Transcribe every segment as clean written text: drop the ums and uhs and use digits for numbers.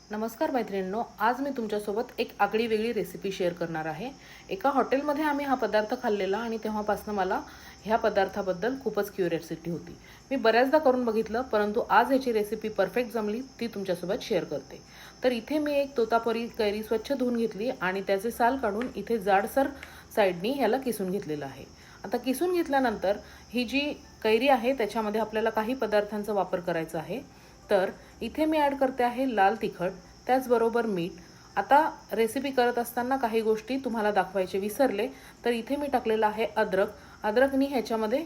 नमस्कार मैत्रिणींनो, आज मी तुमच्यासोबत एक आगळी वेगळी रेसिपी शेअर करणार आहे। एका हॉटेलमध्ये आम्ही हा पदार्थ खाल्लेला आणि तेव्हापासून मला ह्या पदार्थाबद्दल खूपच क्युरिओसिटी होती। मी बऱ्याचदा करून बघितलं, परंतु आज ह्याची रेसिपी परफेक्ट जमली, ती तुमच्यासोबत शेअर करते। तर इथे मी एक तोतापुरी कैरी स्वच्छ धुवून घेतली आणि त्याचे साल काढून इथे जाडसर साइडनी ह्याला किसून घेतलेलं आहे। आता किसून घेतल्यानंतर ही जी कैरी आहे त्याच्यामध्ये आपल्याला काही पदार्थांचा वापर करायचा आहे। तर इथे मी ॲड करते आहे लाल तिखट, त्याचबरोबर मीठ। आता रेसिपी करत असताना काही गोष्टी तुम्हाला दाखवायचे विसरले, तर इथे मी टाकलेलं आहे अद्रक। अद्रकनी ह्याच्यामध्ये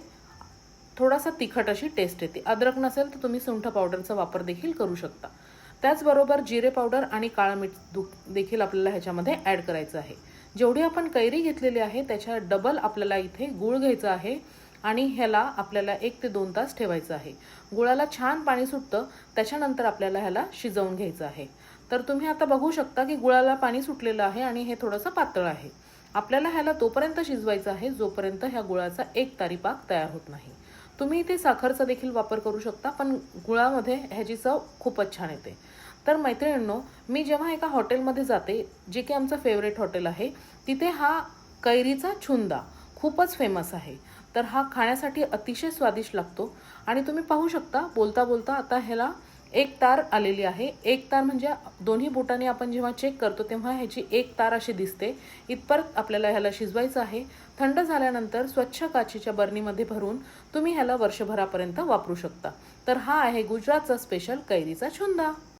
थोडासा तिखट अशी टेस्ट येते। अद्रक नसेल तर तुम्ही सुंठ पावडरचा वापर देखील करू शकता। त्याचबरोबर जिरे पावडर आणि काळं मीठ देखील आपल्याला ह्याच्यामध्ये ॲड करायचं आहे। जेवढी आपण कैरी घेतलेली आहे त्याच्या डबल आपल्याला इथे गूळ घ्यायचा आहे आणि ह्याला आपल्याला 1 ते 2 तास ठेवायचं आहे। गुळाला छान पाणी सुटतं, त्याच्यानंतर आपल्याला ह्याला शिजवून घ्यायचं आहे। तर तुम्ही आता बघू शकता की गुळाला पाणी सुटलेलं आहे आणि हे थोडंसं पातळ आहे। आपल्याला ह्याला तोपर्यंत शिजवायचं आहे जोपर्यंत ह्या गुळाचा एक तारी पाक तयार होत नाही। तुम्ही इथे साखरचा देखील वापर करू शकता, पण गुळामध्ये ह्याची चव खूपच छान येते। तर मैत्रिणींनो, मी जेव्हा एका हॉटेलमध्ये जाते, जे की आमचं फेवरेट हॉटेल आहे, तिथे हा कैरीचा छुंदा खूपच फेमस आहे। तर हा खाण्यासाठी अतिशय स्वादिष्ट लागतो आणि तुम्ही पाहू शकता बोलता बोलता आता ह्याला एक तार आलेली आहे। एक तार म्हणजे दोन्ही बोटांनी आपण जेव्हा चेक करतो तेव्हा ह्याची एक तार अशी दिसते। इथपर्यंत आपल्याला ह्याला शिजवायचं आहे। थंड झाल्यानंतर स्वच्छ काचेच्या बरणीमध्ये भरून तुम्ही ह्याला वर्षभरापर्यंत वापरू शकता। तर हा आहे गुजरातचा स्पेशल कैरीचा छुंदा।